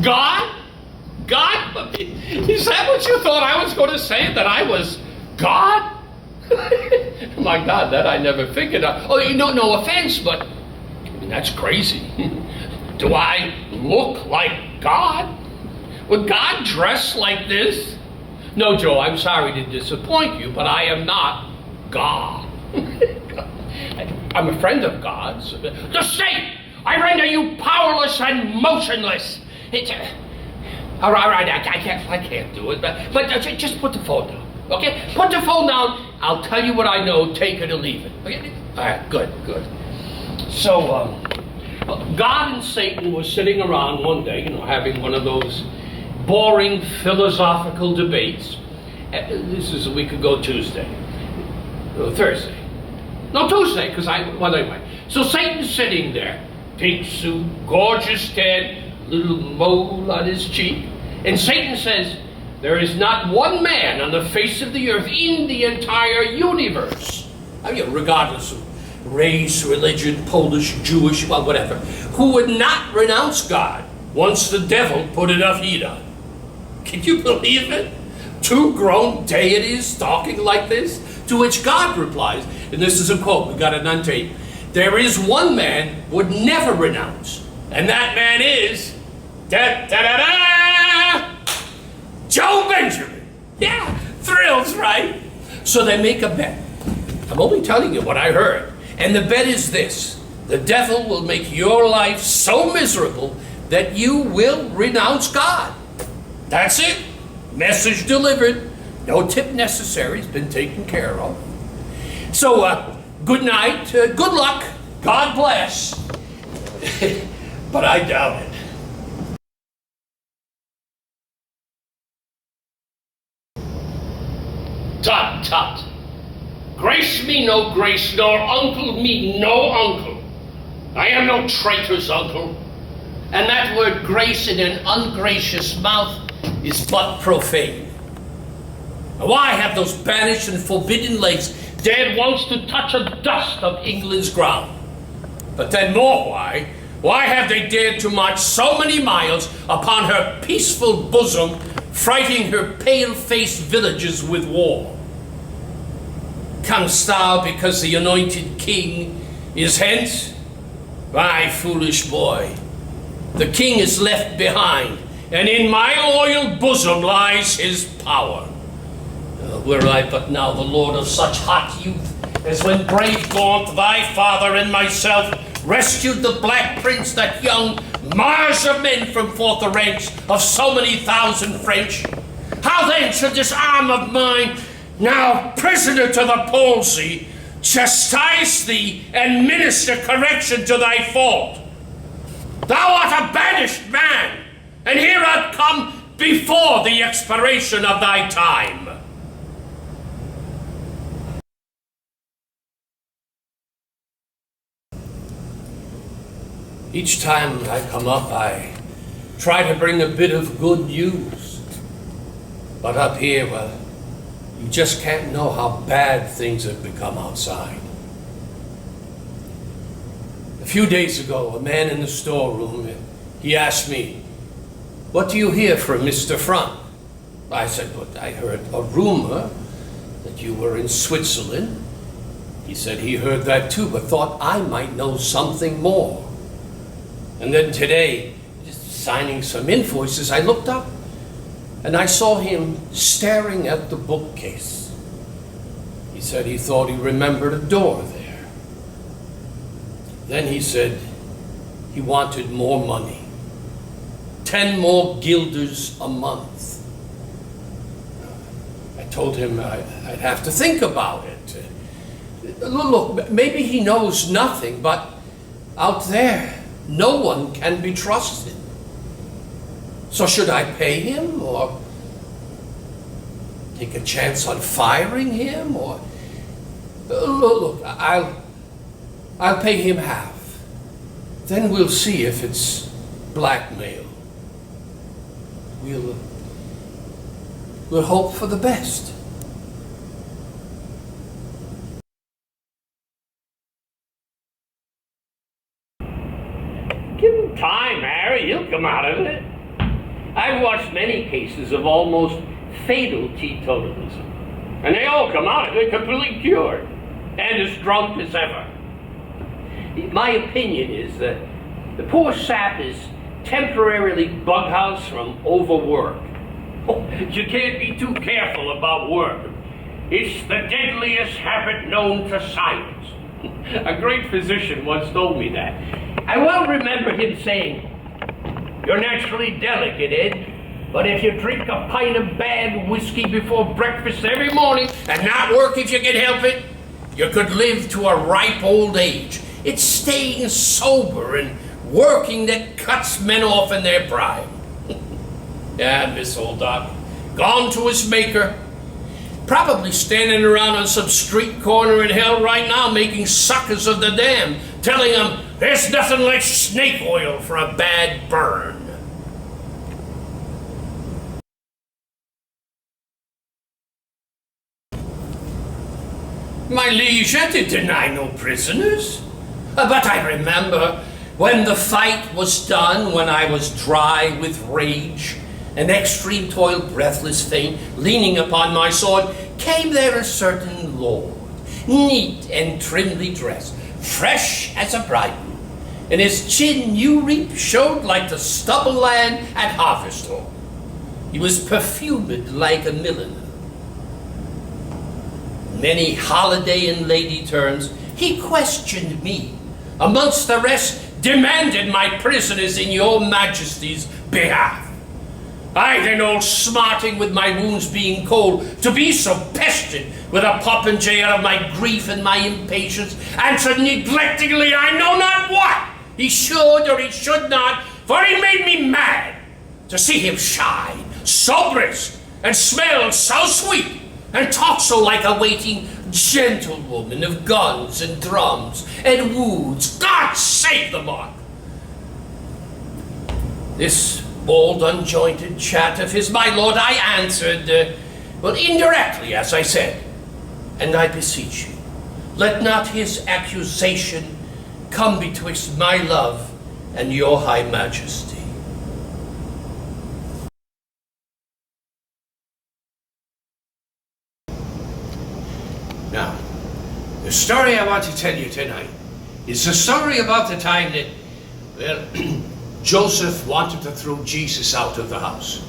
God? God? Is that what you thought I was going to say? That I was God? My God, that I never figured out. Oh, no offense, but I mean, that's crazy. Do I look like God? Would God dress like this? No, Joe, I'm sorry to disappoint you, but I am not God. I'm a friend of God's. The state! I render you powerless and motionless. All right, I can't do it, but just put the phone down, okay? Put the phone down. I'll tell you what I know. Take it or leave it. Okay? All right, good. So, God and Satan were sitting around one day, having one of those boring philosophical debates. This is a week ago, Thursday. No, Tuesday, well, anyway. So Satan's sitting there, pink suit, gorgeous head, little mole on his cheek. And Satan says, there is not one man on the face of the earth in the entire universe, I mean, regardless of race, religion, Polish, Jewish, well, whatever, who would not renounce God once the devil put enough heat on. Can you believe it? Two grown deities talking like this? To which God replies, and this is a quote, we got it on tape, there is one man would never renounce, and that man is, Joe Benjamin. Yeah, thrills, right? So they make a bet. I'm only telling you what I heard. And the bet is this: the devil will make your life so miserable that you will renounce God. That's it. Message delivered. No tip necessary. It's been taken care of. So, good night. Good luck. God bless. But I doubt it. Tut. Grace me no grace, nor uncle me no uncle. I am no traitor's uncle. And that word grace in an ungracious mouth is but profane. Now, why have those banished and forbidden legs dared once to touch a dust of England's ground? But then more why have they dared to march so many miles upon her peaceful bosom, frighting her pale-faced villages with war? Canst thou, because the anointed king is hence? Why, foolish boy, the king is left behind, and in my loyal bosom lies his power. Were I but now the lord of such hot youth as when brave Gaunt, thy father, and myself rescued the Black Prince, that young Mars of men, from forth the ranks of so many thousand French. How then should this arm of mine, now prisoner to the palsy, chastise thee and minister correction to thy fault? Thou art a banished man, and here art come before the expiration of thy time. Each time I come up, I try to bring a bit of good news. But up here, well, you just can't know how bad things have become outside. A few days ago, a man in the storeroom, he asked me, "What do you hear from Mr. Frank?" I said, "But I heard a rumor that you were in Switzerland." He said he heard that too, but thought I might know something more. And then today, just signing some invoices, I looked up and I saw him staring at the bookcase. He said he thought he remembered a door there. Then he said he wanted more money, 10 more guilders a month. I told him I'd have to think about it. Look, maybe he knows nothing, but out there, no one can be trusted. So should I pay him, or take a chance on firing him, or look, I'll pay him half. Then we'll see if it's blackmail. We'll hope for the best. Give him time, Harry. He'll come out of it. I've watched many cases of almost fatal teetotalism, and they all come out of it completely cured and as drunk as ever. My opinion is that the poor sap is temporarily bughouse from overwork. You can't be too careful about work. It's the deadliest habit known to science. A great physician once told me that. I well remember him saying, "You're naturally delicate, Ed, but if you drink a pint of bad whiskey before breakfast every morning and not work if you can help it, you could live to a ripe old age. It's staying sober and working that cuts men off in their prime." Yeah, Miss Old Doc, gone to his maker. Probably standing around on some street corner in hell right now making suckers of the damned, telling them there's nothing like snake oil for a bad burn. My liege, I did deny no prisoners. But I remember when the fight was done, when I was dry with rage, an extreme toil, breathless, faint, leaning upon my sword, came there a certain lord, neat and trimly dressed, fresh as a bridegroom, and his chin new reaped showed like the stubble land at harvest home. He was perfumed like a milliner. Many holiday and lady terms, he questioned me. Amongst the rest, demanded my prisoners in your majesty's behalf. I then all smarting with my wounds being cold, to be so pestered with a popinjay out of my grief and my impatience, answered neglectingly I know not what he should or he should not, for he made me mad to see him shine so brisk and smell so sweet and talk so like a waiting gentlewoman of guns and drums and woods. God save the mark! This bold, unjointed chat of his, my lord, I answered, well, indirectly, as I said, and I beseech you, let not his accusation come betwixt my love and your high majesty. Now, the story I want to tell you tonight is the story about the time that, well, Joseph wanted to throw Jesus out of the house.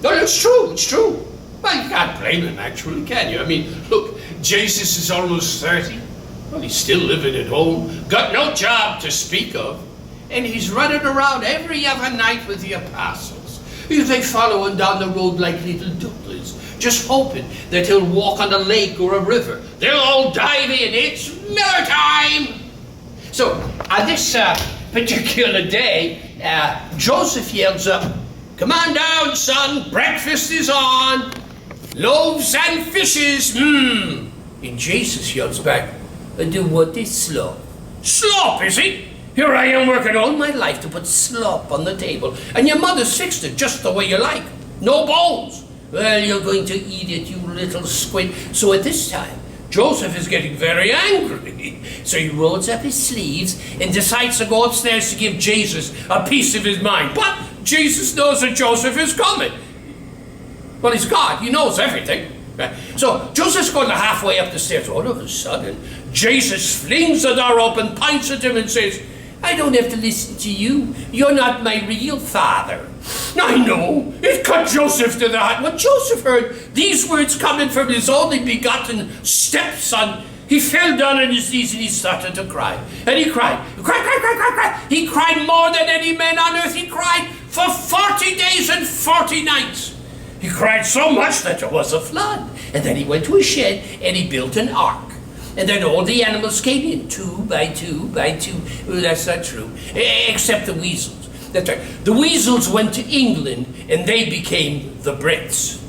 No, it's true, it's true. Well, you can't blame him, actually, can you? I mean, look, Jesus is almost 30. Well, he's still living at home, got no job to speak of, and he's running around every other night with the apostles. They follow him down the road like little ducklings, just hoping that he'll walk on a lake or a river. They'll all dive in. It's Miller time! So, on this particular day, Joseph yells up, "Come on down, son, breakfast is on. Loaves and fishes, And Jesus yells back, "Do what is slop?" "Slop, is it? Here I am working all my life to put slop on the table, and your mother's fixed it just the way you like. No bones. Well, you're going to eat it, you little squid." So at this time, Joseph is getting very angry. So he rolls up his sleeves and decides to go upstairs to give Jesus a piece of his mind. But Jesus knows that Joseph is coming. Well, he's God. He knows everything. Right? So Joseph's going halfway up the stairs. All of a sudden, Jesus flings the door open, points at him and says, "I don't have to listen to you. You're not my real father." I know. It cut Joseph to the heart. When Joseph heard these words coming from his only begotten stepson, he fell down on his knees and he started to cry. And he cried. He cried more than any man on earth. He cried for 40 days and 40 nights. He cried so much that there was a flood. And then he went to a shed and he built an ark. And then all the animals came in, 2 by 2 by 2. Oh, that's not true. Except the weasels. That's right. The weasels went to England and they became the Brits.